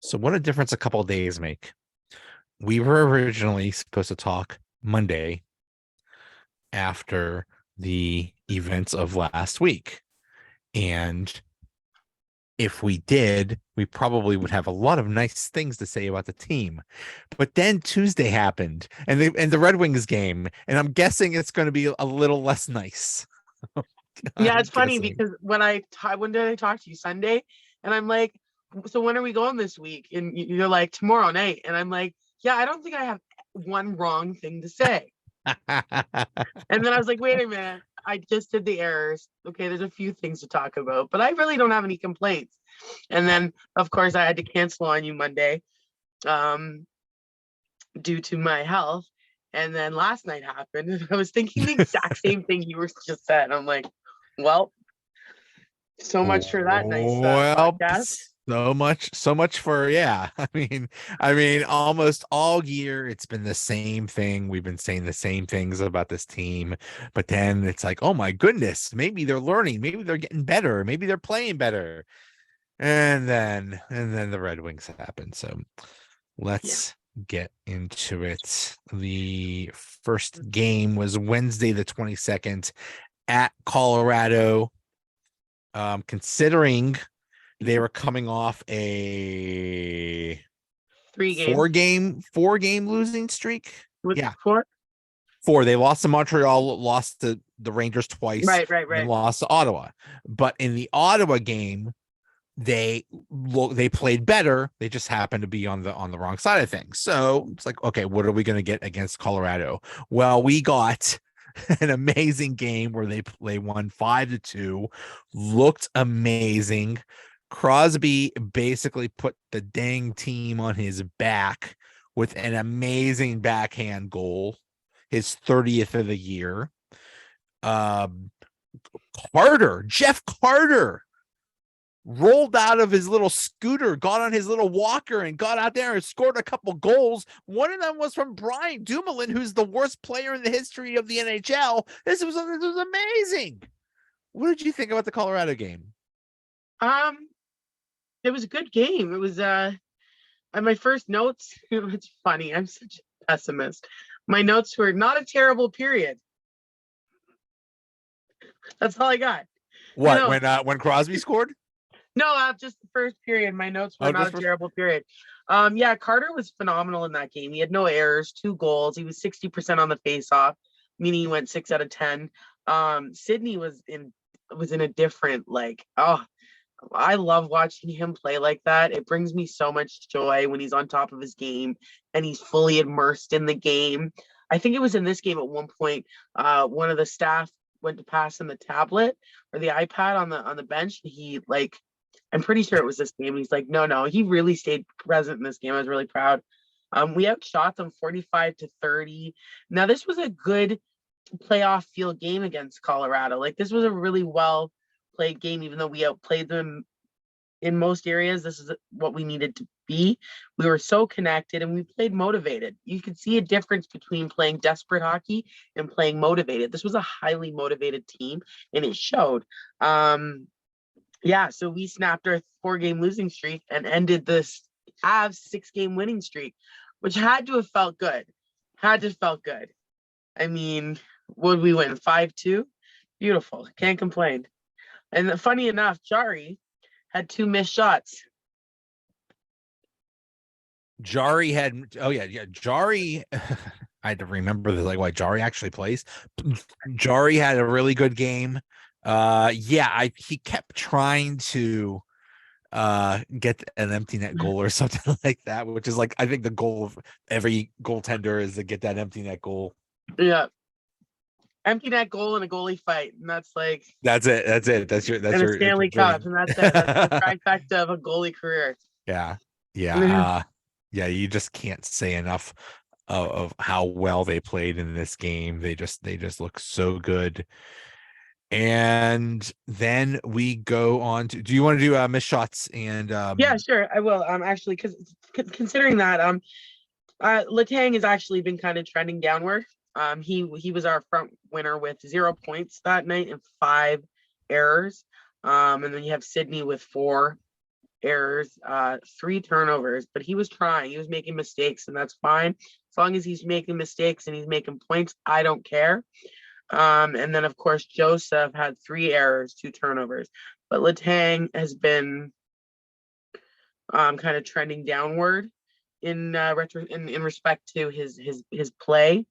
So what a difference a couple of days make. We were originally supposed to talk Monday after the events of last week. And if we did, we probably would have a lot of nice things to say about the team. But then Tuesday happened and the Red Wings game, and I'm guessing it's going to be a little less nice. Yeah, I'm it's funny guessing. because when did I talk to you? Sunday? And I'm like, so when are we going this week? And you're like, tomorrow night. And I'm like, yeah, I don't think I have one wrong thing to say. And then I was like, wait a minute, I just did the errors. Okay, there's a few things to talk about, but I really don't have any complaints. And then of course I had to cancel on you Monday, um, due to my health. And then last night happened, and I was thinking the exact same thing you were just said. I'm like, well, so much for that nice Well, podcast. so much for yeah. I mean, almost all year it's been the same thing. We've been saying the same things about this team, but then it's like, oh my goodness, maybe they're learning, maybe they're getting better, maybe they're playing better, and then the Red Wings happen. So Yeah. let's get into it. The first game was Wednesday, the 22nd at Colorado. Considering they were coming off a Three game. four game losing streak. What's Yeah, for? four. They lost to Montreal, lost to the Rangers twice, Right, right, and then right. lost to Ottawa. But in the Ottawa game, they played better. They just happened to be on the wrong side of things. So it's like, okay, what are we going to get against Colorado? Well, we got an amazing game where they won 5-2, looked amazing. Crosby basically put the dang team on his back with an amazing backhand goal, his 30th of the year. Um, Jeff Carter rolled out of his little scooter, got on his little walker, and got out there and scored a couple goals. One of them was from Brian Dumoulin, who's the worst player in the history of the NHL. This was amazing. What did you think about the Colorado game? Um, it was a good game. It was my first notes. It's funny. I'm such a pessimist. My notes were not a terrible period. That's all I got. You What know, when Crosby scored? no, just the first period. My notes were Oh, not just a for terrible period. Yeah, Carter was phenomenal in that game. He had no errors, two goals. He was 60% on the faceoff, meaning he went 6 out of 10. Sydney was in a different, like, oh, I love watching him play like that. It brings me so much joy when he's on top of his game and he's fully immersed in the game. I think it was in this game at one point, one of the staff went to pass him the tablet or the iPad on the bench. He like, I'm pretty sure it was this game. He's like, no, no, he really stayed present in this game. I was really proud. We outshot them 45-30. Now this was a good playoff field game against Colorado. Like this was a really well played game, even though we outplayed them in most areas. This is what we needed to be. We were so connected and we played motivated. You could see a difference between playing desperate hockey and playing motivated. This was a highly motivated team and it showed. Yeah, so we snapped our 4 game losing streak and ended this Avs 6 game winning streak, which had to have felt good. Had to have felt good. I mean, would we win 5-2? Beautiful. Can't complain. And funny enough, Jari had 2 missed shots. Jari had yeah, Jari. I had to remember this, like why Jari actually plays. Jari had a really good game. Yeah, he kept trying to get an empty net goal or something like that, which is like I think the goal of every goaltender is to get that empty net goal. Yeah. Empty net goal and a goalie fight. And that's like, That's it. That's it. That's and a your Stanley Cup. dream. And that's it. That's the trifecta of a goalie career. Yeah. Yeah. Yeah, you just can't say enough of how well they played in this game. They just look so good. And then we go on to, do you want to do missed shots and Yeah, sure. I will. Actually, because considering that, Letang has actually been kind of trending downward. He was our front winner with 0 points that night and 5 errors. And then you have Sydney with 4. errors, 3 turnovers, but he was trying. He was making mistakes, and that's fine. As long as he's making mistakes and he's making points, I don't care. And then, of course, Joseph had 3 errors, 2 turnovers. But Letang has been kind of trending downward in respect to his play.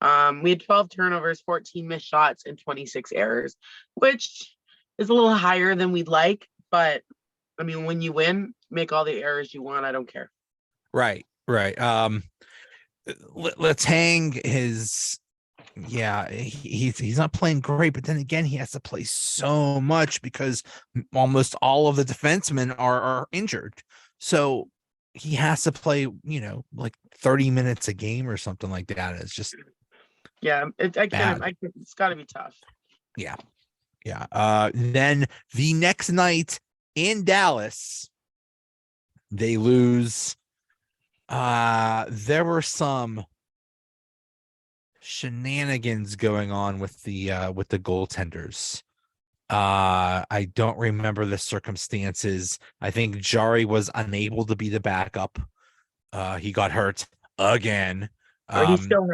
We had 12 turnovers, 14 missed shots, and 26 errors, which is a little higher than we'd like. But I mean, when you win, make all the errors you want. I don't care. Right. Let's hang his. Yeah, he's not playing great, but then again, he has to play so much because almost all of the defensemen are injured. So he has to play, like 30 minutes a game or something like that. It's just I can't. It's got to be tough. Yeah. Then the next night in Dallas, they lose. There were some shenanigans going on with the goaltenders. I don't remember the circumstances. I think Jari was unable to be the backup. He got hurt again. He's still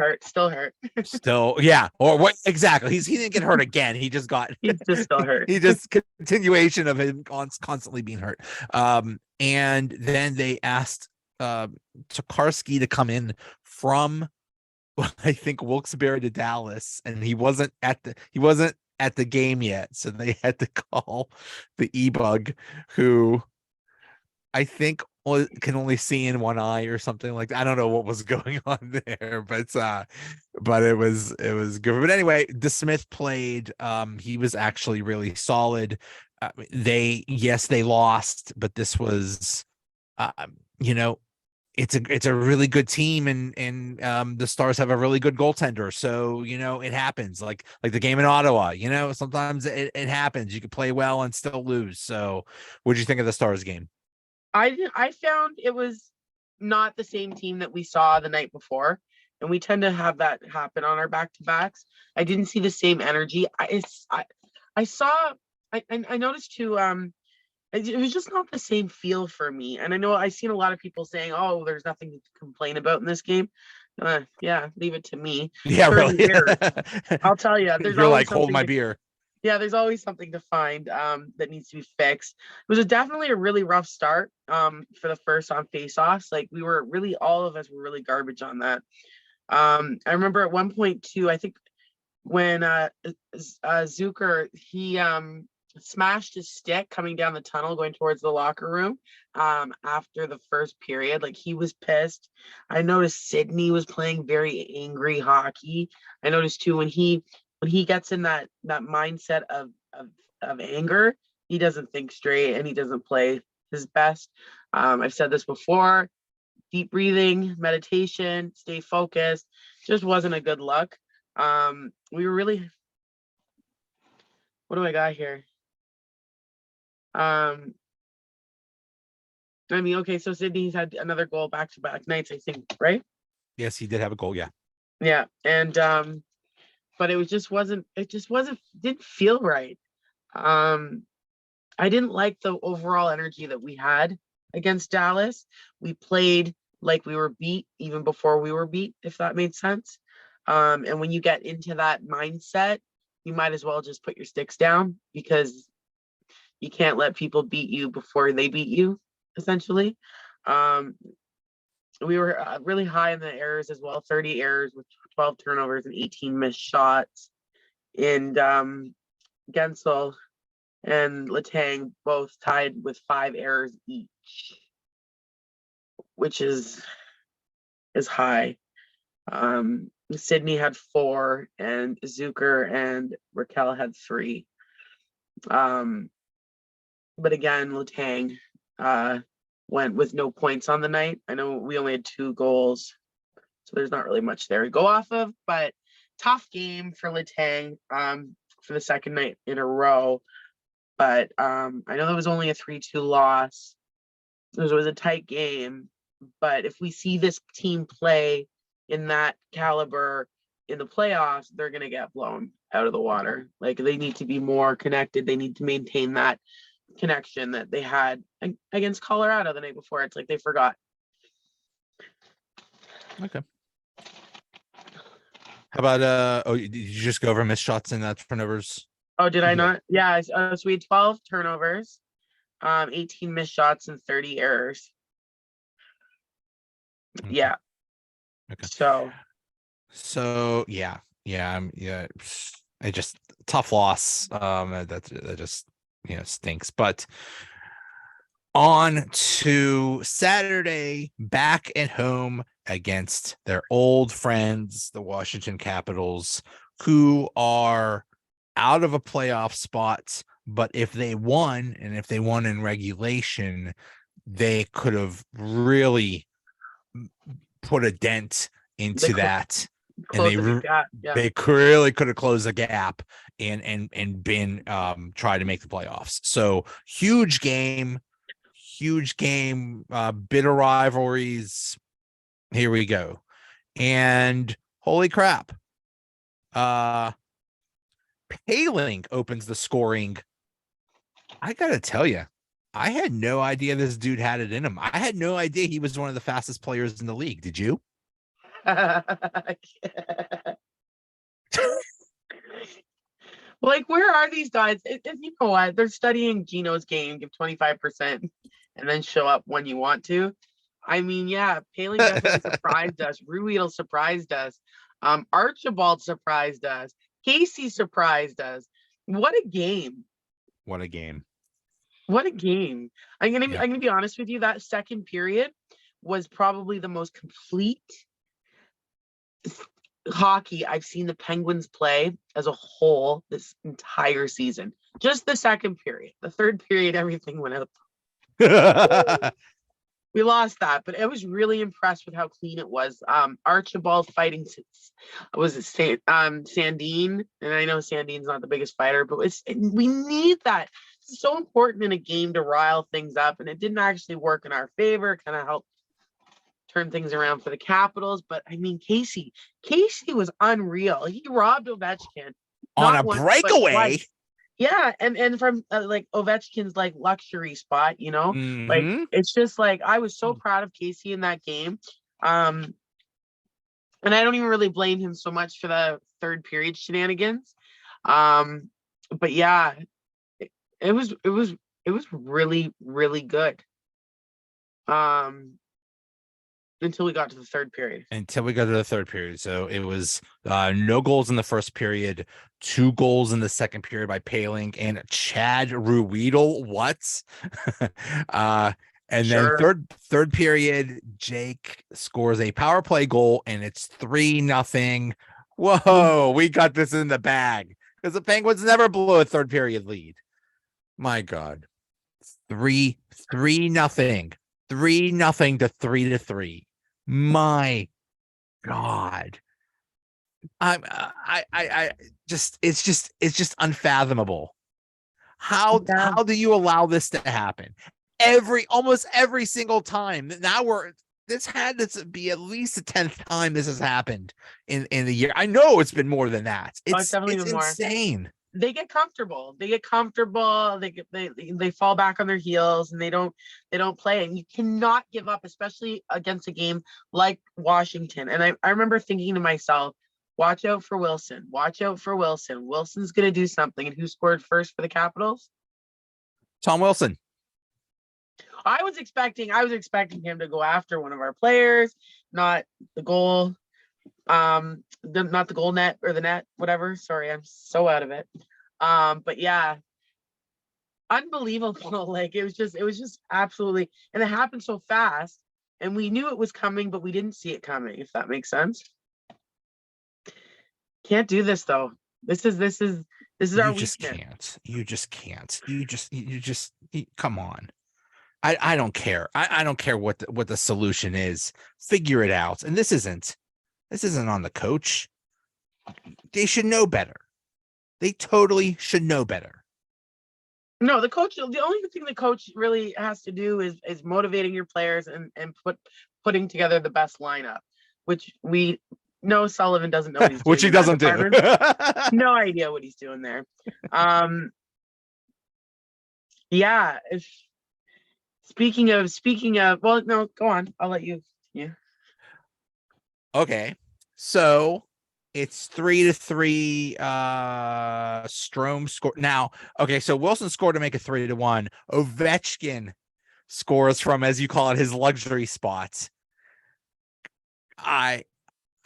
hurt. Yeah. Or what exactly? He didn't get hurt again. He just got. He's just still hurt. He just continuation of him constantly being hurt. And then they asked Tokarski to come in from, I think, Wilkes-Barre to Dallas, and he wasn't at the game yet, so they had to call the e-bug, who I think can only see in one eye or something like that. I don't know what was going on there, but it was good. But anyway, DeSmith played. He was actually really solid. They lost, but this was, it's a really good team, and the Stars have a really good goaltender. So, it happens, like the game in Ottawa, sometimes it happens. You could play well and still lose. So what did you think of the Stars game? I found it was not the same team that we saw the night before, and we tend to have that happen on our back-to-backs. I didn't see the same energy. I noticed too. It was just not the same feel for me. And I know I've seen a lot of people saying, "Oh, there's nothing to complain about in this game." Yeah, leave it to me. Yeah, really. I'll tell you. You're like, hold my beer. Yeah, there's always something to find that needs to be fixed. It was definitely a really rough start for the first on face-offs. Like, all of us were really garbage on that. I remember at one point too, I think when Zucker, he smashed his stick coming down the tunnel going towards the locker room after the first period. Like, he was pissed. I noticed Sydney was playing very angry hockey. I noticed too when he gets in that mindset of anger, he doesn't think straight and he doesn't play his best. I've said this before: deep breathing, meditation, stay focused. Just wasn't a good look. We were really. What do I got here? I mean, okay, so Sydney's had another goal back-to-back nights, I think, right? Yes, he did have a goal. Yeah. Yeah, and but it didn't feel right. I didn't like the overall energy that we had against Dallas. We played like we were beat even before we were beat, if that made sense. And when you get into that mindset, you might as well just put your sticks down, because you can't let people beat you before they beat you, essentially. We were really high in the errors as well, 30 errors with 12 turnovers and 18 missed shots. And Gensel and Letang both tied with 5 errors each, which is high. Sydney had 4, and Zucker and Raquel had 3. But again, Letang went with no points on the night. I know we only had 2 goals, so there's not really much there to go off of, but tough game for Letang for the second night in a row. But I know there was only a 3-2 loss. It was a tight game, but if we see this team play in that caliber in the playoffs, they're going to get blown out of the water. Like, they need to be more connected. They need to maintain that connection that they had against Colorado the night before. It's like they forgot. Okay. How about did you just go over missed shots and turnovers? Oh, did I not? Yeah, so we had 12 turnovers, 18 missed shots and 30 errors. Okay. Yeah. Okay. So yeah. It just tough loss. That just stinks. But on to Saturday, back at home against their old friends, the Washington Capitals, who are out of a playoff spot. But if they won, and if they won in regulation, they could have really put a dent into that. And they really could have closed the gap and been try to make the playoffs. So huge game, bitter rivalries. Here we go. And holy crap. Paling opens the scoring. I gotta tell you, I had no idea this dude had it in him. I had no idea he was one of the fastest players in the league. Did you? Like, where are these guys? You know what? They're studying Gino's game, give 25%, and then show up when you want to. I mean, yeah, Paling definitely surprised us. Ruedel surprised us. Archibald surprised us. Casey surprised us. What a game. What a game. What a game. I'm gonna be honest with you. That second period was probably the most complete hockey I've seen the Penguins play as a whole this entire season. Just the second period. The third period, everything went up. We lost that, but I was really impressed with how clean it was. Archibald fighting Sandine, and I know Sandine's not the biggest fighter, but we need that. It's so important in a game to rile things up, and it didn't actually work in our favor. Kind of helped turn things around for the Capitals, but I mean, Casey was unreal. He robbed Ovechkin on a breakaway. Yeah, and from like Ovechkin's like luxury spot, like it's just like I was so proud of Casey in that game. And I don't even really blame him so much for the third period shenanigans. But yeah, it was really, really good. Until we got to the third period. So it was no goals in the first period, 2 goals in the second period by Paling and Chad Ruedel. What? And then third period, Jake scores a power play goal and it's 3-0. Whoa, we got this in the bag because the Penguins never blew a third period lead. My God. 3-0. 3-0 to 3-3. My God. It's just unfathomable. How do you allow this to happen? Almost every single time. Now this had to be at least the 10th time this has happened in the year. I know it's been more than that. It's definitely insane. They get comfortable. They fall back on their heels and they don't play. And you cannot give up, especially against a game like Washington. And I remember thinking to myself, watch out for Wilson. Watch out for Wilson. Wilson's going to do something. And who scored first for the Capitals? Tom Wilson. I was expecting him to go after one of our players, not the goal. Not the goal net or the net, whatever. Sorry, I'm so out of it. But yeah, unbelievable. Like it was just absolutely, and it happened so fast, and we knew it was coming, but we didn't see it coming. If that makes sense. Can't do this though. This is our weakness. You just can't. Come on. I don't care. I don't care what the solution is. Figure it out. And this isn't on the coach. They should know better. They totally should know better. No, the only thing the coach really has to do is motivating your players and putting together the best lineup, which we know Sullivan doesn't know what he's doing. Which he doesn't do. No idea what he's doing there. Yeah. Speaking of, well, no, go on. I'll let you. Yeah. Okay. So it's 3-3. Strome score now. Okay, so Wilson scored to make it 3-1. Ovechkin scores from, as you call it, his luxury spot.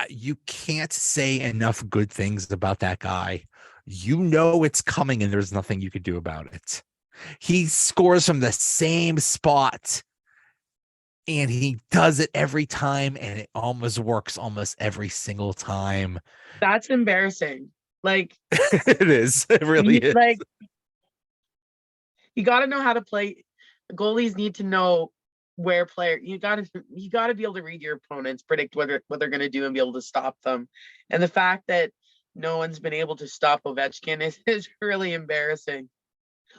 You can't say enough good things about that guy. You know it's coming and there's nothing you could do about it. He scores from the same spot and he does it every time and it almost works almost every single time. That's embarrassing. Like It is. It really is. like you got to know how to play. Goalies need to know where player you got to be able to read your opponents, predict what they're going to do, and be able to stop them. And the fact that no one's been able to stop Ovechkin is really embarrassing.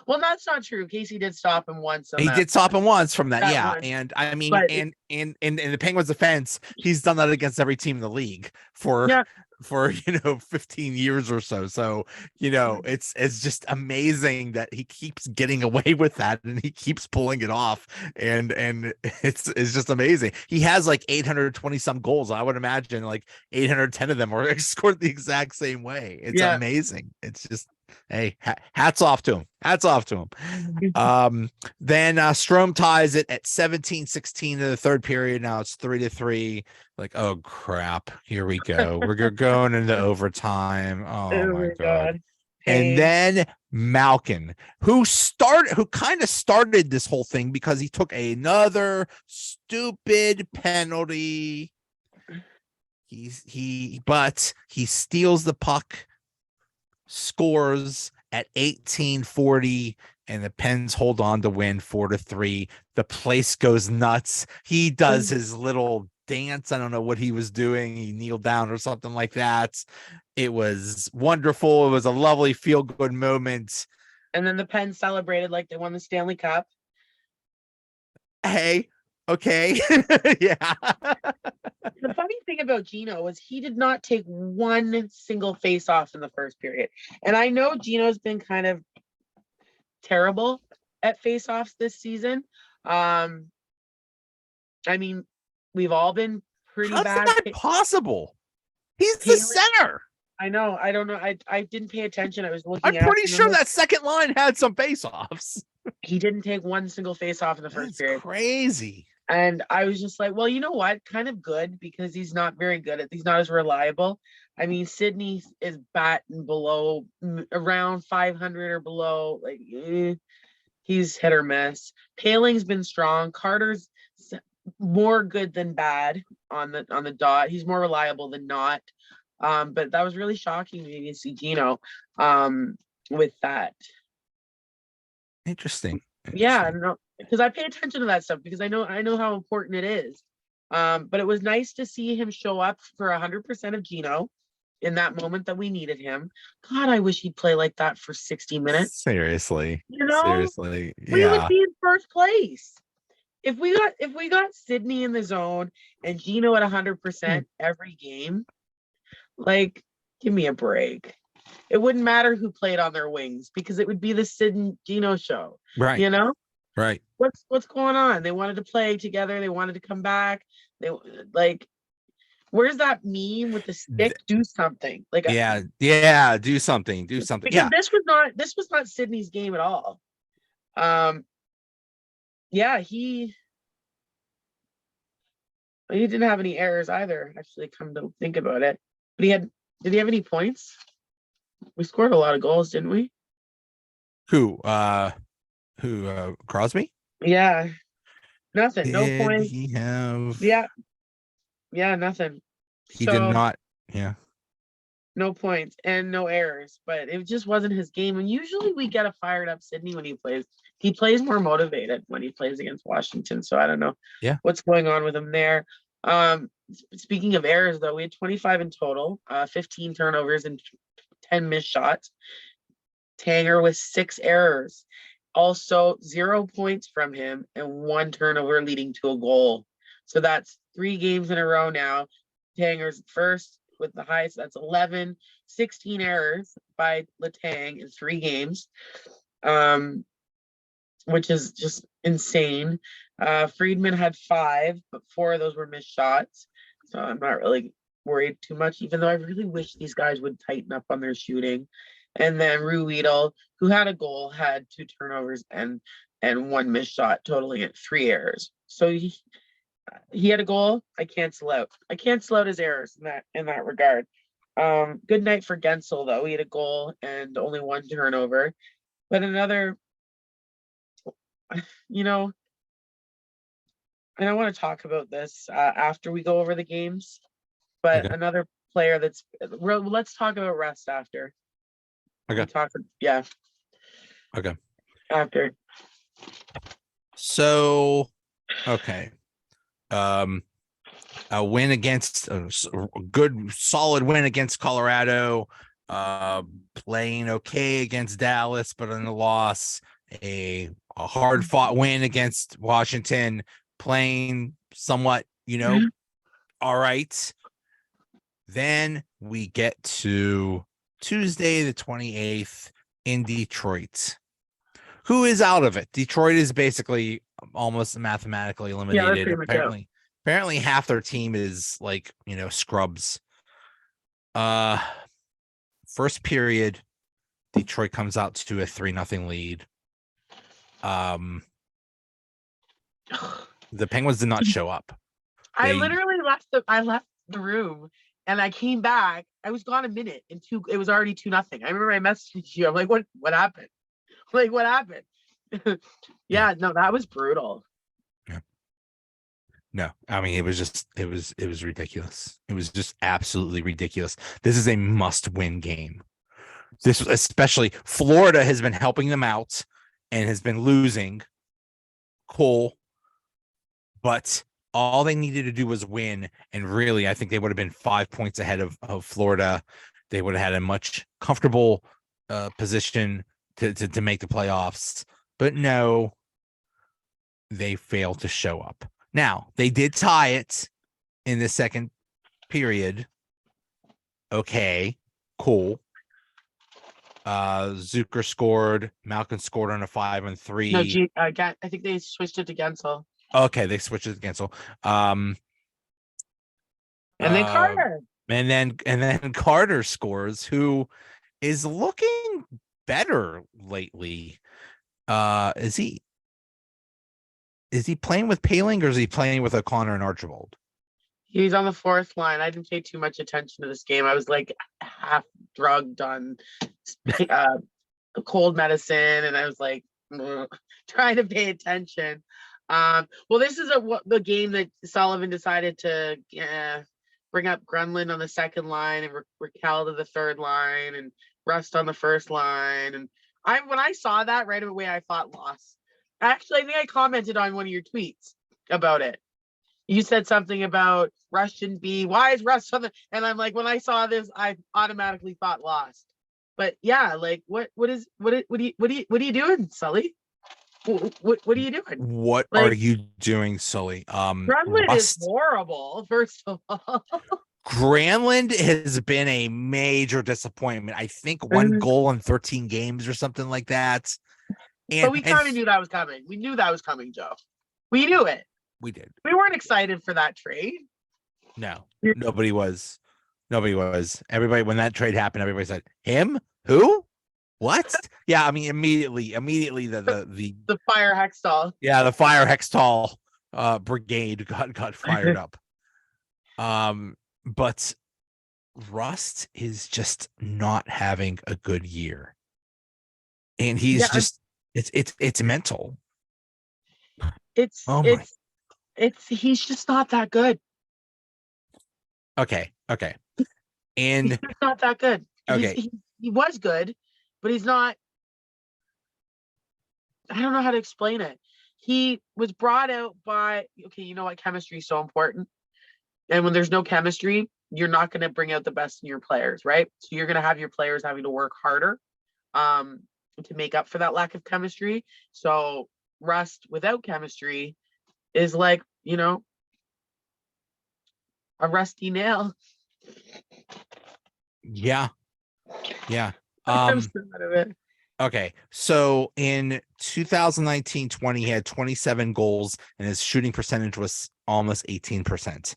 Well, that's not true. Casey did stop him once on He that did stop him once from that, yeah. one, And I mean, but and in the Penguins' defense, he's done that against every team in the league for yeah, 15 years or so. So, it's just amazing that he keeps getting away with that and he keeps pulling it off. And it's just amazing. He has like 820 some goals. I would imagine like 810 of them are scored the exact same way. It's yeah. amazing. It's just, hey, hats off to him. Hats off to him. Then Strome ties it at 17-16 in the third period. Now it's 3-3. Like, oh crap, here we go. We're going into overtime. Oh my god. And then Malkin, who kind of started this whole thing because he took another stupid penalty. But he steals the puck, scores at 18:40, and the Pens hold on to win 4-3. The place goes nuts. He does his little dance. I don't know what he was doing. He kneeled down or something like that. It was wonderful. It was a lovely feel-good moment. And then the Pens celebrated like they won the Stanley Cup. Hey, okay. Yeah. The funny thing about Gino was he did not take one single face off in the first period. And I know Gino's been kind of terrible at face-offs this season. I mean, we've all been pretty How's bad. that possible? He's the center. I know. I don't know. I didn't pay attention. I was looking I'm at pretty sure that second line had some face-offs. He didn't take one single face-off in the first period. Crazy. And I was just like, well, you know what? Kind of good because he's not very good at. He's not as reliable. I mean, Sydney is batting below around 500 or below. Like he's hit or miss. Paling's been strong. Carter's more good than bad on the dot. He's more reliable than not. But that was really shocking to me to see Gino with that. Interesting. Yeah, no, because I pay attention to that stuff because I know how important it is. But it was nice to see him show up for 100% of Gino in that moment that we needed him. God, I wish he'd play like that for 60 minutes. Seriously. Seriously. Yeah. We would be in first place. If we got Sydney in the zone and Gino at 100% every game, like, give me a break. It wouldn't matter who played on their wings because it would be the Sid and Gino show. Right. Right. What's going on? They wanted to play together. They wanted to come back. They like, where's that meme with the stick? Do something. Like, do something. Because this was not Sydney's game at all. He didn't have any errors either. Actually, come to think about it, but did he have any points? We scored a lot of goals, didn't we? Who? Crosby? Yeah. Nothing. No points. He have? Yeah, nothing. He did not. Yeah. No points and no errors, but it just wasn't his game. And usually we get a fired up Sydney when he plays. He plays more motivated when he plays against Washington. So I don't know what's going on with him there. Speaking of errors, though, we had 25 in total, 15 turnovers and 10 missed shots. Tanger with 6 errors. Also 0 points from him and 1 turnover leading to a goal. So that's 3 games in a row now. Tanger's first with the highest. That's 16 errors by Letang in 3 games. which is just insane. Friedman had 5, but 4 of those were missed shots. So I'm not really worried too much, even though I really wish these guys would tighten up on their shooting. And then Ruedel, who had a goal, had 2 turnovers and 1 missed shot, totaling at 3 errors. So he had a goal. I cancel out his errors in that regard. Good night for Gensel though. He had a goal and only 1 turnover. But another, you know, and I want to talk about this after we go over the games. But Okay. another player let's talk about Rust after. Okay. Yeah. Okay. After. So, okay. A win against a good, solid win against Colorado. Playing okay against Dallas, but in a loss. A hard fought win against Washington. Playing somewhat, all right. Then we get to Tuesday, the 28th in Detroit. Who is out of it? Detroit is basically almost mathematically eliminated. Yeah, that's pretty much Apparently half their team is like, scrubs. First period, Detroit comes out to a 3-0 lead. The Penguins did not show up. I literally left the room and I came back. I was gone a minute and it was already 2-0. I remember I messaged you. I'm like, what happened? Like, what happened? Yeah, no, that was brutal. Yeah. No, I mean, it was ridiculous. It was just absolutely ridiculous. This is a must-win game. This, especially Florida, has been helping them out and has been losing. Cool. But all they needed to do was win. And really, I think they would have been 5 points ahead of Florida. They would have had a much comfortable position to make the playoffs. But no, they failed to show up. Now, they did tie it in the second period. Okay, cool. Zucker scored. Malkin scored on a 5-3. No, I think they switched it to Gensel. Okay, they switched it to Gensel. And then Carter. And then Carter scores, who is looking better lately. Is he playing with Paling or is he playing with O'Connor and Archibald? He's on the 4th line. I didn't pay too much attention to this game. I was like half drugged on cold medicine, and I was like trying to pay attention. Well, this is the game that Sullivan decided to bring up Grunland on the 2nd line and Raquel to the 3rd line and Rust on the 1st line. And when I saw that right away, I thought loss. Actually, I think I commented on one of your tweets about it. You said something about Rust shouldn't be. Why is Rust on the? And I'm like, when I saw this, I automatically thought lost. But yeah, like what are you doing, Sully? What are you doing? What are you doing, Sully? Grunland is horrible, first of all. Granlund has been a major disappointment. I think 1 goal in 13 games or something like that. But we kind of knew that was coming. We knew that was coming, Joe. We knew it. We did. We weren't excited for that trade. No, nobody was. Everybody, when that trade happened, everybody said, him? Who? What? Yeah, I mean, immediately the Fire Hextall. Yeah, the Fire Hextall brigade got fired up. But Rust is just not having a good year. And he's just it's mental. He's just not that good. Okay. And he's just not that good. Okay. He was good, but he's not. I don't know how to explain it. He was brought out by, you know what? Chemistry is so important. And when there's no chemistry, you're not going to bring out the best in your players, right? So you're going to have your players having to work harder to make up for that lack of chemistry. So Rust without chemistry is like, a rusty nail. Yeah. I'm so out of it. Okay, so in 2019-20, he had 27 goals and his shooting percentage was almost 18%.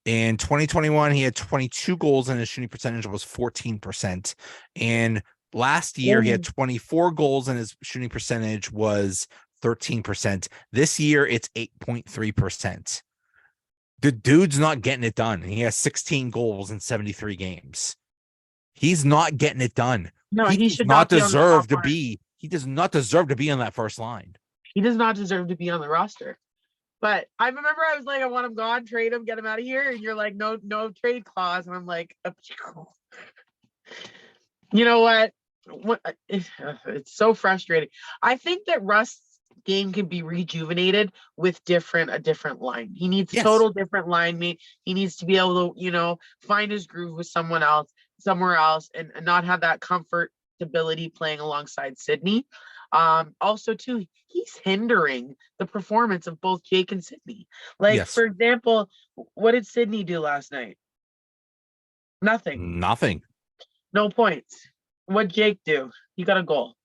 In 2021, he had 22 goals and his shooting percentage was 14%. And last year, he had 24 goals and his shooting percentage was 13%. This year, it's 8.3%. The dude's not getting it done. He has 16 goals in 73 games. He's not getting it done. No, He he does should not not be on the top deserve to line. be. He does not deserve to be on that first line. He does not deserve to be on the roster. But I remember I was like, I want him gone, trade him, get him out of here. And you're like, no, no trade clause. And I'm like, you know what? It's so frustrating. I think that Rust's game can be rejuvenated with a different line. He needs Yes. total different line mate. He needs to be able to, find his groove with someone else, somewhere else, and not have that comfort stability playing alongside Sydney. Also too, he's hindering the performance of both Jake and Sydney. Like, Yes. for example, what did Sydney do last night? Nothing. Nothing. No points. What Jake do? He got a goal.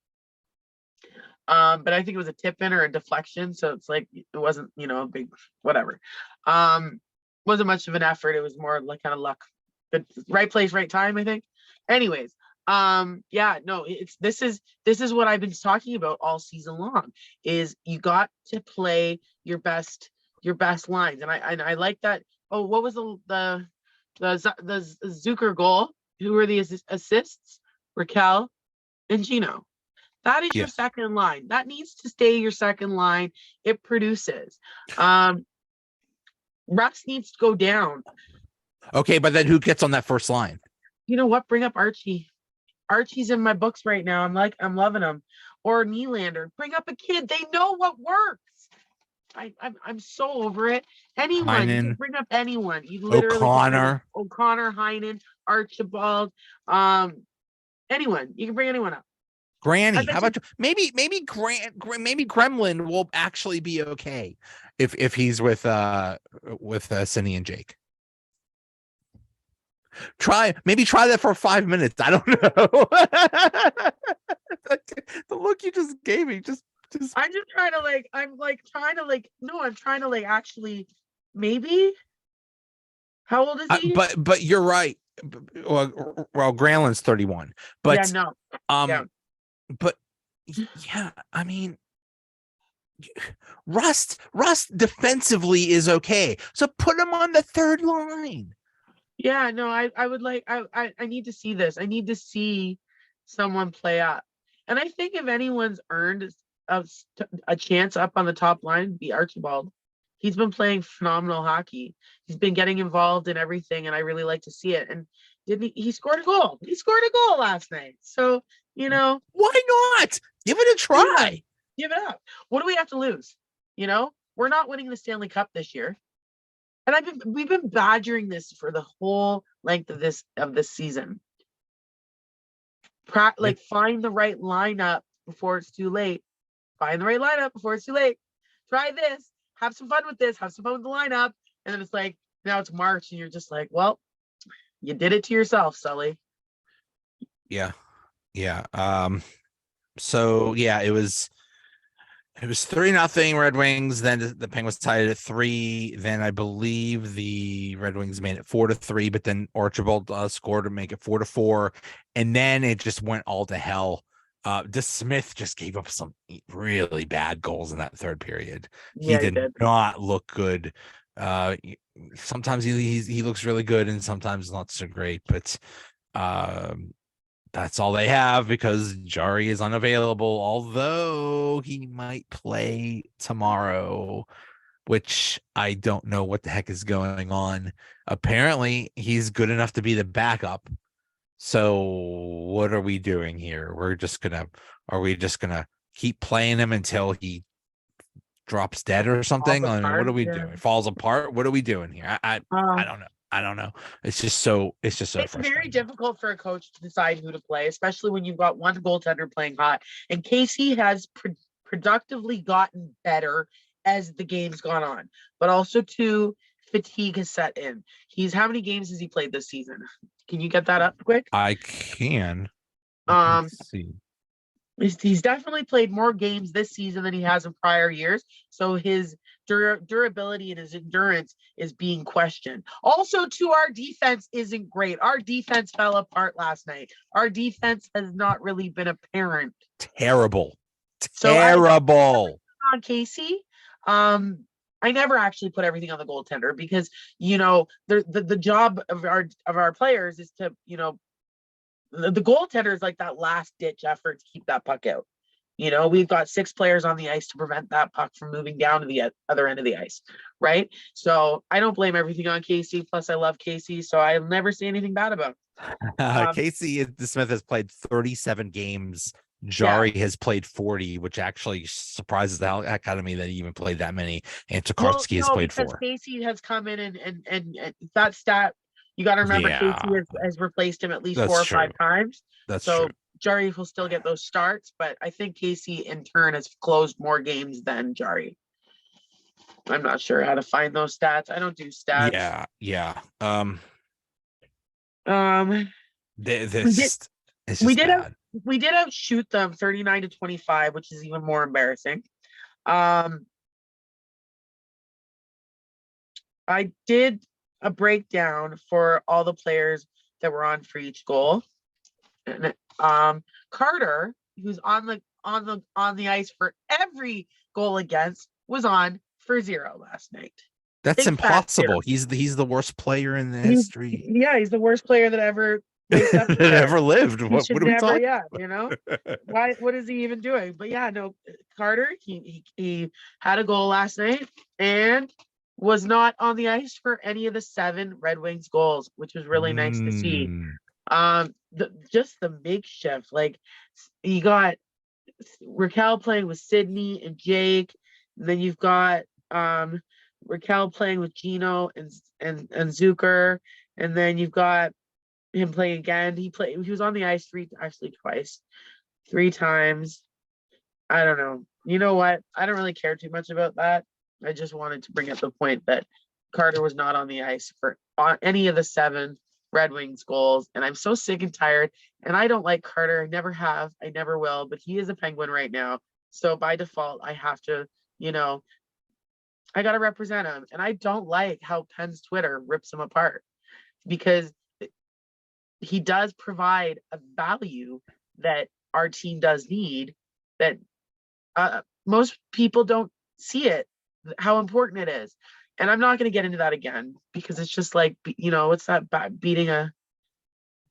But I think it was a tip in or a deflection, so it's like it wasn't, a big whatever. Wasn't much of an effort. It was more like kind of luck. Good, right place, right time, I think. Anyways, yeah, no, this is what I've been talking about all season long. Is you got to play your best lines, and I like that. Oh, what was the Zucker goal? Who were the assists? Raquel and Gino. That is your Yes. second line. That needs to stay your second line. It produces. Rust needs to go down. Okay, but then who gets on that first line? You know what? Bring up Archie. Archie's in my books right now. I'm loving him. Or Nylander. Bring up a kid. They know what works. I'm so over it. Anyone. You can bring up anyone. You literally O'Connor. O'Connor, Heinen, Archibald. Anyone. You can bring anyone up. Granny. How about maybe Gremlin will actually be okay if he's with Cindy and Jake. Try that for 5 minutes. I don't know. The look you just gave me, just I'm just trying to no, I'm trying to actually maybe. How old is he? But you're right. Well, Granlin's 31. But yeah, no. Yeah. But yeah, I mean, Rust defensively is okay. So put him on the third line. Yeah, no, I would like I need to see this. I need to see someone play up. And I think if anyone's earned a chance up on the top line, be Archibald. He's been playing phenomenal hockey. He's been getting involved in everything, and I really like to see it. And didn't he scored a goal? He scored a goal last night. So, why not? Give it a try. Give it up. What do we have to lose? We're not winning the Stanley Cup this year. And we've been badgering this for the whole length of this season. Find the right lineup before it's too late. Find the right lineup before it's too late. Try this. Have some fun with this. Have some fun with the lineup. And then it's like, now it's March and you're just like, well, you did it to yourself, Sully. Yeah. Yeah. So yeah, it was 3-0 Red Wings. Then the Penguins tied it at 3. Then I believe the Red Wings made it 4-3, but then Archibald scored to make it 4-4. And then it just went all to hell. DeSmith just gave up some really bad goals in that third period. He did not look good. Sometimes he looks really good and sometimes not so great, but that's all they have because Jari is unavailable, although he might play tomorrow, which I don't know what the heck is going on. Apparently, he's good enough to be the backup. So what are we doing here? Are we just gonna keep playing him until he drops dead or something? I mean, what are we doing? Falls apart? What are we doing here? I don't know. I don't know. It's just so It's very difficult for a coach to decide who to play, especially when you've got one goaltender playing hot. And Casey has productively gotten better as the game's gone on, but also too, fatigue has set in. How many games has he played this season? Can you get that up quick? I can. Let's see. He's definitely played more games this season than he has in prior years. So his durability and his endurance is being questioned. Also, too, our defense isn't great. Our defense fell apart last night. Our defense has not really been apparent. Terrible. So Terrible. on Casey, I never actually put everything on the goaltender because the job of our players is to the goaltender is like that last ditch effort to keep that puck out. We've got 6 players on the ice to prevent that puck from moving down to the other end of the ice, right? So I don't blame everything on Casey. Plus, I love Casey, so I'll never say anything bad about him. Casey Smith has played 37 games. Yeah. Jari has played 40, which actually surprises the heck out of me that he even played that many. And Well, Tokarski has played because 4. Casey has come in and that stat, you got to remember Yeah, Casey has replaced him at least that's 4 or true. 5 times. That's So true. Jari will still get those starts, but I think Casey in turn has closed more games than Jari. I'm not sure how to find those stats. I don't do stats. Yeah. This it's we just did bad. we did outshoot them 39-25, which is even more embarrassing. I did a breakdown for all the players that were on for each goal. And Carter, who's on the ice for every goal against, was on for 0 last night. That's impossible. He's the worst player in the history. He's the worst player that ever waked up that ever lived. What are we talking? Why? What is he even doing? But yeah, no, Carter. He had a goal last night and was not on the ice for any of the 7 Red Wings goals, which was really nice to see. Just the makeshift, like you got Raquel playing with Sydney and Jake, and then you've got Raquel playing with Gino and Zucker, and then you've got him playing again. He was on the ice twice, 3 times. I don't know. You know what? I don't really care too much about that. I just wanted to bring up the point that Carter was not on the ice for any of the 7 Red Wings goals, and I'm so sick and tired. And I don't like Carter. I never have. I never will. But he is a Penguin right now, so by default, I have to. I got to represent him. And I don't like how Penn's Twitter rips him apart because he does provide a value that our team does need. That most people don't see it. How important it is. And I'm not going to get into that again because it's just like, it's that beating a.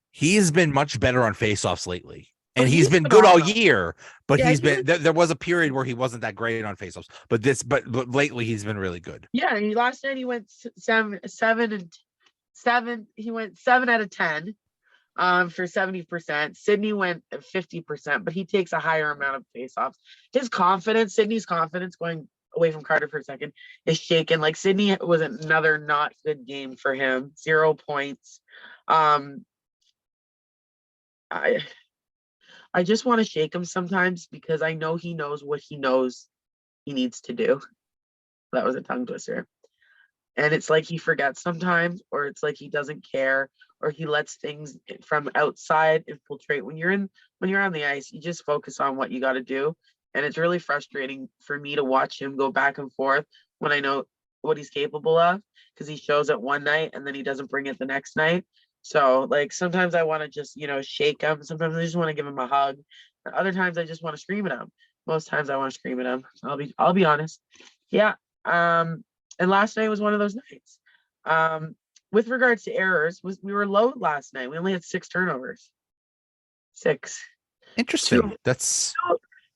He's been much better on faceoffs lately. And he's been phenomenal. good all year, but he's been there was a period where he wasn't that great on faceoffs. But lately he's been really good. Yeah, last night he went 7 he went 7 out of 10 for 70%. Sydney went 50%, but he takes a higher amount of faceoffs. Sydney's confidence going away from Carter for a second is shaken. Like Sydney was another not good game for him. 0 points. I just want to shake him sometimes because I know he knows what he knows he needs to do. That was a tongue twister. And it's like he forgets sometimes, or it's like he doesn't care, or he lets things from outside infiltrate. When you're on the ice, you just focus on what you got to do. And it's really frustrating for me to watch him go back and forth when I know what he's capable of, because he shows it one night and then he doesn't bring it the next night. So like sometimes I want to just, shake him. Sometimes I just want to give him a hug. Other times I just want to scream at him. Most times I want to scream at him. I'll be honest. Yeah. And last night was one of those nights. With regards to errors, we were low last night. We only had 6 turnovers. 6. Interesting. That's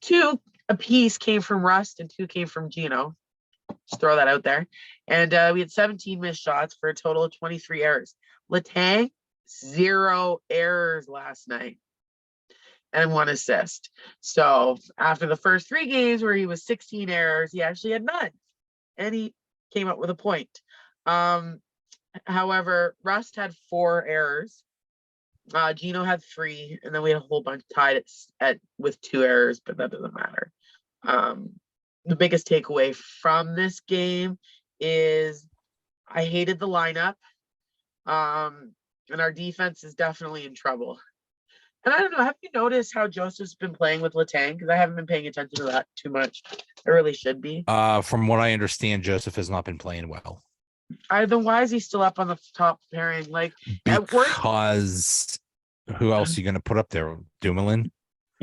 2 apiece came from Rust and 2 came from Gino. Just throw that out there. And we had 17 missed shots for a total of 23 errors. Letang, 0 errors last night and 1 assist. So after the first 3 games where he was 16 errors, he actually had none. And he came up with a point. However, Rust had 4 errors. Gino had 3, and then we had a whole bunch tied with 2 errors, but that doesn't matter. The biggest takeaway from this game is I hated the lineup. And our defense is definitely in trouble And I don't know, have you noticed how Joseph's been playing with Letang? Because I haven't been paying attention to that too much. I really should be. From what I understand, Joseph has not been playing well Then why is he still up on the top pairing? Like at worst, because who else are you going to put up there? Dumoulin?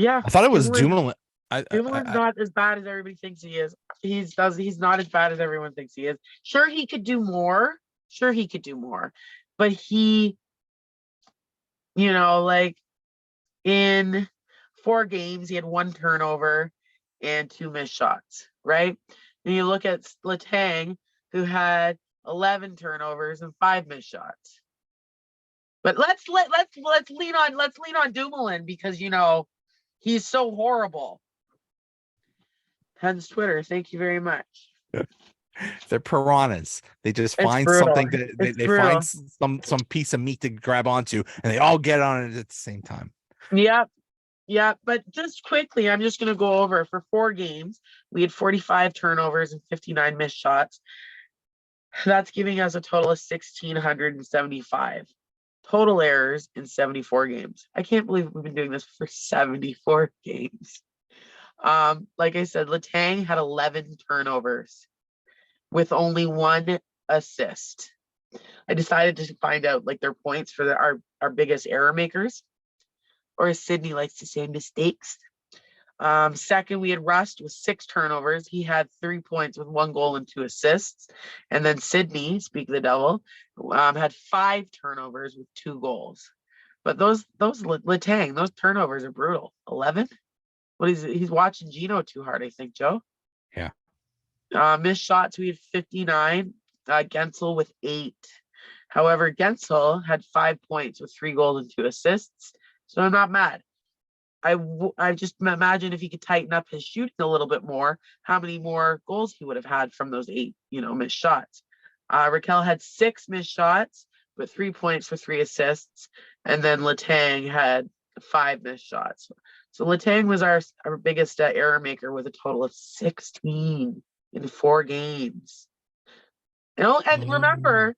yeah, I thought it was Dumoulin. Dumoulin's not as bad as everybody thinks he is. He's not as bad as everyone thinks he is. Sure, he could do more. Sure, he could do more. But he, like in 4 games, he had 1 turnover and 2 missed shots, right? And you look at Letang, who had 11 turnovers and 5 missed shots. But let's lean on Dumoulin because he's so horrible. Hence Twitter. Thank you very much. They're piranhas. They just It's find brutal. something that they brutal. find some piece of meat to grab onto, and they all get on it at the same time. Yep. Yeah, but just quickly, I'm just going to go over for 4 games. We had 45 turnovers and 59 missed shots. That's giving us a total of 1,675 total errors in 74 games. I can't believe we've been doing this for 74 games. Like I said, Letang had 11 turnovers with only 1 assist. I decided to find out like their points for our biggest error makers, or as Sydney likes to say, mistakes. Second, we had Rust with 6 turnovers. He had 3 points with 1 goal and 2 assists. And then Sydney, speak of the devil, had 5 turnovers with 2 goals. But those Letang, those turnovers are brutal. 11. He's watching Gino too hard, I think, Joe. Yeah. Missed shots, we had 59. Gensel with 8. However, Gensel had 5 points with 3 goals and 2 assists. So I'm not mad. I just imagine if he could tighten up his shooting a little bit more, how many more goals he would have had from those 8, missed shots. Raquel had 6 missed shots with 3 points for 3 assists, and then Letang had 5 missed shots. So Letang was our biggest error maker with a total of 16 in 4 games. And remember,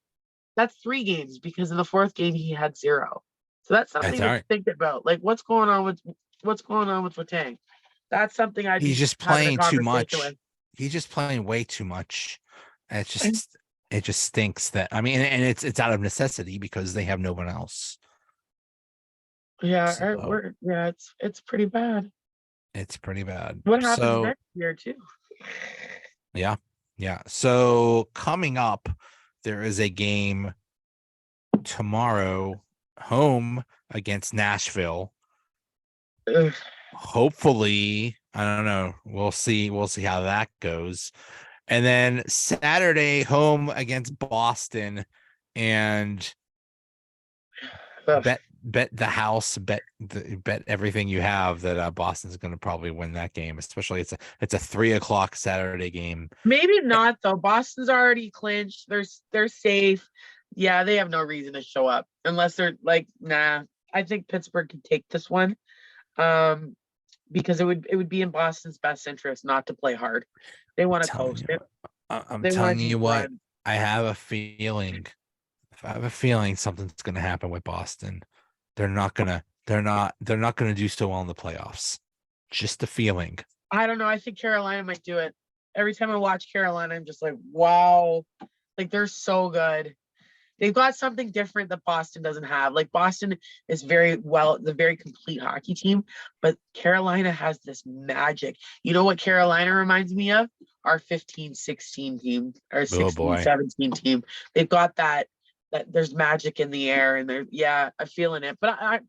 that's 3 games because in the 4th game he had 0. So that's something to think about. Like what's going on with Letang? That's something He's just playing too much. He's just playing way too much. And it just stinks that and it's out of necessity because they have no one else. Yeah, it's pretty bad. It's pretty bad. What happens next year too? Yeah. So coming up, there is a game tomorrow, home against Nashville. Ugh. Hopefully, I don't know. We'll see how that goes. And then Saturday, home against Boston, and bet the house, bet everything you have that Boston's going to probably win that game. Especially it's a 3:00 Saturday game. Maybe not though. Boston's already clinched. They're safe. Yeah, they have no reason to show up unless they're like, nah. I think Pittsburgh could take this one, because it would be in Boston's best interest not to play hard. They want to coast it. I'm telling you what. I have a feeling. I have a feeling something's going to happen with Boston. They're not gonna do so well in the playoffs. Just a feeling. I don't know. I think Carolina might do it. Every time I watch Carolina, I'm just like, wow, like they're so good. They've got something different that Boston doesn't have. Like Boston is the very complete hockey team, but Carolina has this magic. You know what Carolina reminds me of? Our 15-16 team, our 16-17 team. They've got that there's magic in the air, and I'm feeling it. But I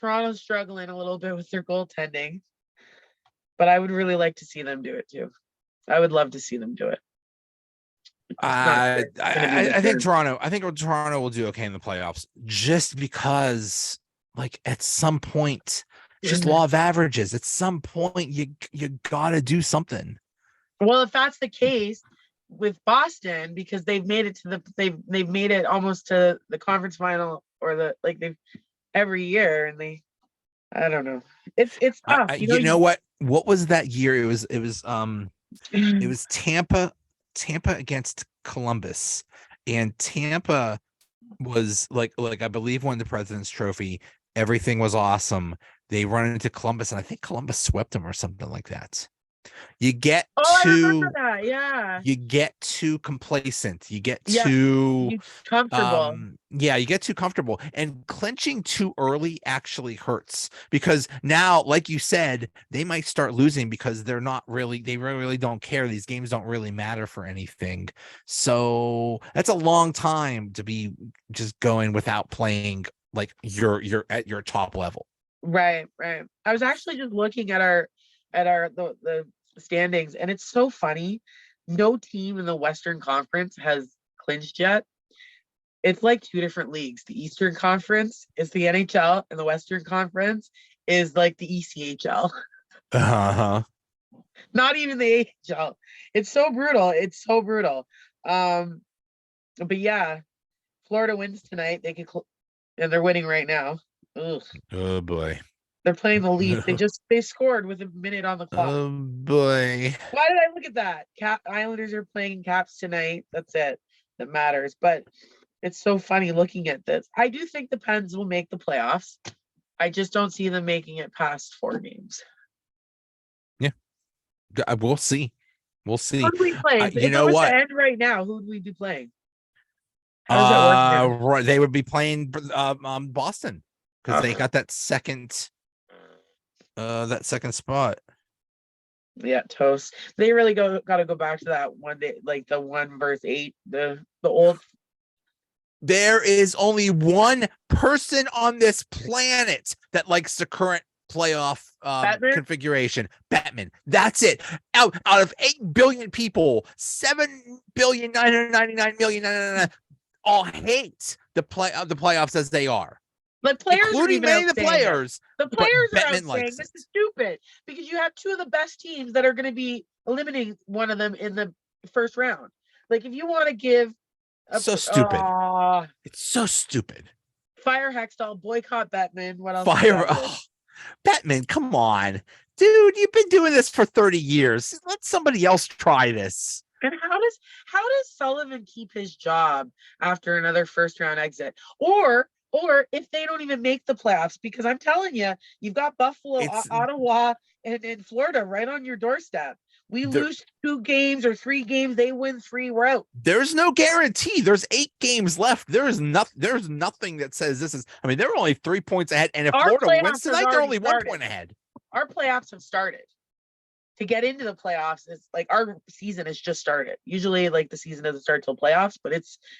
Toronto's struggling a little bit with their goaltending, but I would really like to see them do it too. I would love to see them do it. I think Toronto will do okay in the playoffs, just because, like, at some point, it's just law of averages. At some point, you gotta do something. Well, if that's the case with Boston, because they've made it almost to the conference final, or they've every year, and I don't know. It's tough. You know what? What was that year? It was Tampa against Columbus, and Tampa was like I believe won the President's Trophy, Everything was awesome. They run into Columbus, and I think Columbus swept them or something like that. You get Oh, I remember too that. Yeah. you get too complacent. You get Yeah. too You comfortable. yeah, you get too comfortable, and clinching too early actually hurts, because now, like you said, they might start losing because they really don't care. These games don't really matter for anything. So that's a long time to be just going without playing like you're at your top level. Right, right. I was actually just looking at the standings, and it's so funny. No team in the Western Conference has clinched yet. It's like two different leagues. The Eastern Conference is the NHL, and the Western Conference is like the ECHL. Uh-huh. Not even the AHL. It's so brutal. It's so brutal. Um, but yeah, Florida wins tonight. And they're winning right now. Ugh. Oh boy. They're playing the Leafs. They scored with a minute on the clock. Oh boy. Why did I look at that? Islanders are playing Caps tonight. That's it. That matters. But it's so funny looking at this. I do think the Pens will make the playoffs. I just don't see them making it past 4 games. Yeah. We'll see. We'll Who see. do we play? If You it know was to what? end right now, who would we be playing? How does that work now? Right, they would be playing Boston, because they Ugh. got that second spot. Yeah, toast. They really got to go back to that one day, like the 1 versus 8, the old. There is only one person on this planet that likes the current playoff Batman? configuration. Batman. That's it. Out of 8 billion people, 7,999,000,000 all hate the playoffs as they are, The players are including even many out of the saying it. players. The But players are out Batman saying likes this it. is stupid because you have two of the best teams that are going to be eliminating one of them in the first round. Like if you want to give So stupid. It's so stupid. fire Hextall, boycott Batman. What else you Fire. got? Oh, Batman, come on. Dude, you've been doing this for 30 years. Let somebody else try this. And how does Sullivan keep his job after another first round exit? Or if they don't even make the playoffs, because I'm telling you, you've got Buffalo, It's Ottawa, and Florida right on your doorstep. We there, lose 2 games or 3 games, they win 3, we're out. there's no guarantee. There's 8 games left. There's nothing that says this is. I mean, they're only 3 points ahead. And if Our Florida wins playoffs has tonight, they're already only 1 started. point ahead. Our playoffs have started. To get into the playoffs is like our season has just started. Usually like the season doesn't start till playoffs, but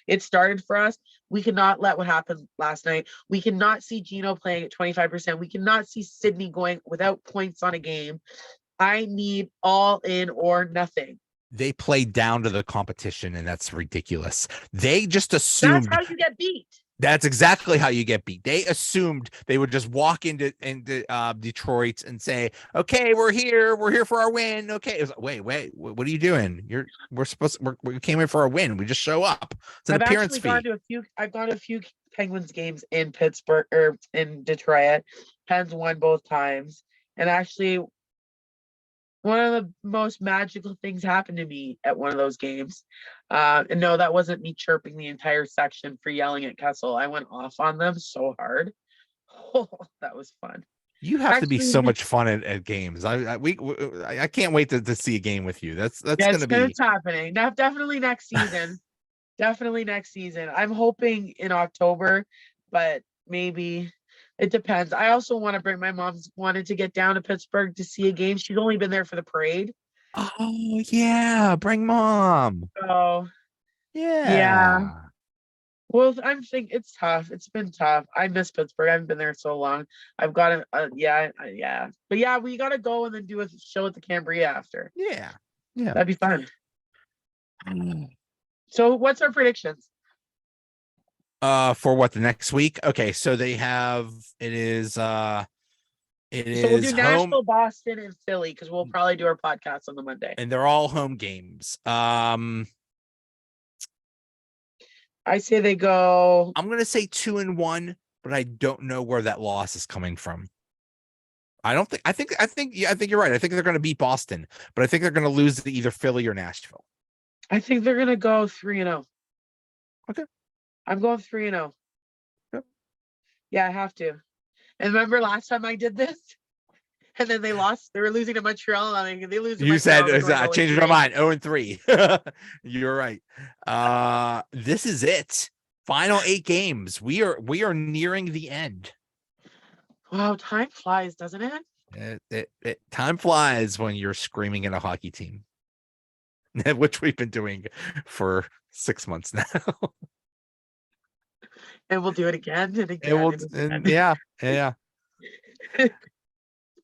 it started for us. We cannot let what happened last night. We cannot see Gino playing at 25%. We cannot see Sydney going without points on a game. I need all in or nothing. They played down to the competition, and that's ridiculous. They just That's assumed how you get beat. that's exactly how you get beat. They assumed they would just walk into Detroit and say, "Okay, we're here. We're here for our win." Okay, it was like, wait, what are you doing? We came here for a win. We just show up. It's an I've appearance actually gone fee. to a few. I've gone to a few Penguins games in Pittsburgh or in Detroit. Pens won both times, and actually, one of the most magical things happened to me at one of those games. And no, that wasn't me chirping the entire section for yelling at Kessel. I went off on them so hard. Oh, that was fun. You have to be so Actually, much fun at games. I can't wait to see a game with you. That's yeah, gonna be. it's happening. Now, definitely next season. Definitely next season. I'm hoping in October, but maybe it depends. I also want to bring my mom's wanted to get down to Pittsburgh to see a game. She's only been there for the parade. Oh yeah, bring mom. So yeah. Yeah. Well, I'm thinking it's tough. It's been tough. I miss Pittsburgh. I haven't been there so long. I've got to, yeah. But yeah, we got to go and then do a show at the Cambria after. Yeah. Yeah. That'd be fun. So, what's our predictions? For what, the next week? Okay, so it So we'll do is home, Nashville, Boston, and Philly because we'll probably do our podcast on the Monday. and they're all home games. I say they go. I'm gonna say 2-1, but I don't know where that loss is coming from. I think you're right. I think they're gonna beat Boston, but I think they're gonna lose to either Philly or Nashville. I think they're gonna go 3-0. Okay. I'm going 3-0. Yep. Yeah, I have to. And remember last time I did this? And then they lost. They were losing to Montreal. And they lose to You said Montreal. I changed my mind. 0-3. You're right. This is it. Final 8 games. We are nearing the end. Wow, time flies, doesn't it? Time flies when you're screaming at a hockey team, which we've been doing for 6 months now. And we'll do it again and again. And we'll, and yeah.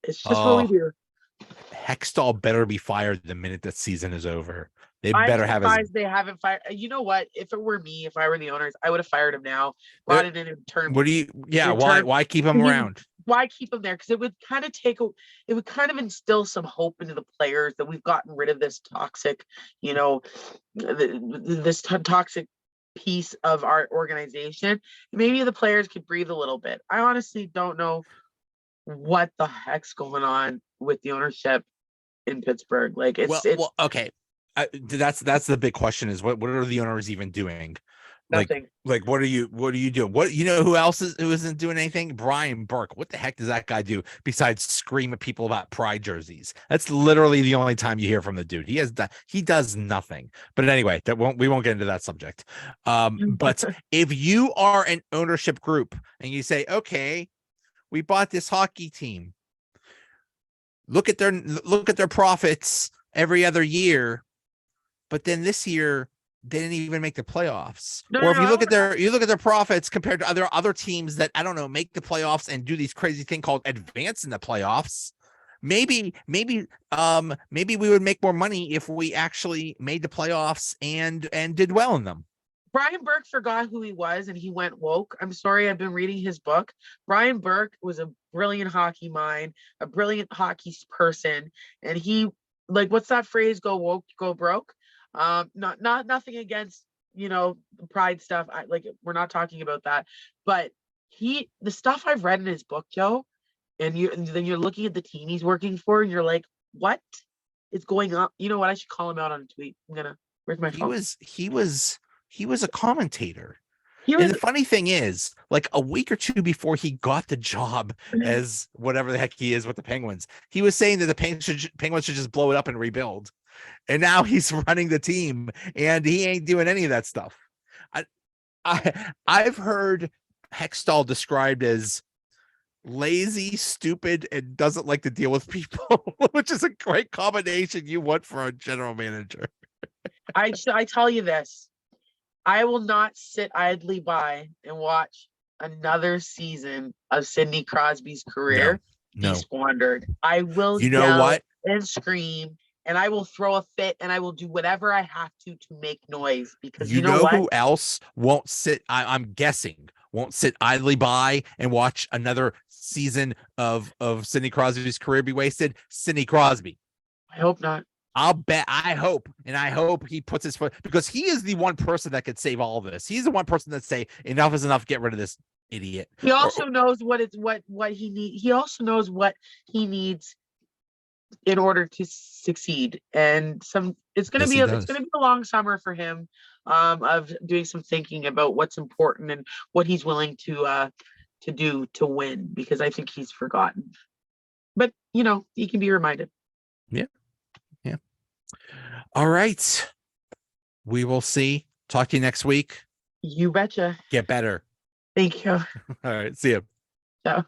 It's just what we do. Hextall better be fired the minute that season is over. They I'm better have surprised they haven't fired. You know what? If it were me, if I were the owners, I would have fired him now. Brought it in term. What do you? Yeah, why keep him around? Why keep him there? Because it would kind of instill some hope into the players that we've gotten rid of this toxic, this toxic piece of our organization. Maybe the players could breathe a little bit. I honestly don't know what the heck's going on with the ownership in Pittsburgh. Like it's okay. That's the big question is what are the owners even doing? Nothing. Like what are you doing? What who else who isn't doing anything? Brian Burke. What the heck does that guy do besides scream at people about pride jerseys? That's literally the only time you hear from the dude. He does nothing. But anyway, we won't get into that subject. But if you are an ownership group and you say, okay, we bought this hockey team. Look at their profits every other year, but then this year they didn't even make the playoffs. If you look at their profits compared to other teams that I don't know make the playoffs and do these crazy thing called advance in the playoffs. Maybe we would make more money if we actually made the playoffs and did well in them. Brian Burke forgot who he was and he went woke. I'm sorry, I've been reading his book. Brian Burke was a brilliant hockey mind, a brilliant hockey person, and he what's that phrase? Go woke, go broke. Nothing against the pride stuff. We're not talking about that, but the stuff I've read in his book, Joe, and then you're looking at the team he's working for, and you're like, what is going on? You know what? I should call him out on a tweet. Where's my phone? He was a commentator. And the funny thing is, like a week or two before he got the job as whatever the heck he is with the Penguins, he was saying that the Penguins should just blow it up and rebuild. And now he's running the team and he ain't doing any of that stuff. I've heard Hextall described as lazy, stupid, and doesn't like to deal with people, which is a great combination you want for a general manager. I tell you this. I will not sit idly by and watch another season of Sidney Crosby's career be squandered. I will yell and scream, and I will throw a fit, and I will do whatever I have to make noise because you know what? Who else won't sit? I'm guessing won't sit idly by and watch another season of Sidney Crosby's career be wasted. Sidney Crosby. I hope not. I'll bet. I hope he puts his foot because he is the one person that could save all of this. He's the one person that say enough is enough. Get rid of this idiot. He also knows what he needs. He also knows what he needs in order to succeed. And it's going to be a long summer for him of doing some thinking about what's important and what he's willing to do to win because I think he's forgotten. But he can be reminded. Yeah. Yeah. All right. We will see. Talk to you next week. You betcha. Get better. Thank you. All right. See you. Ciao.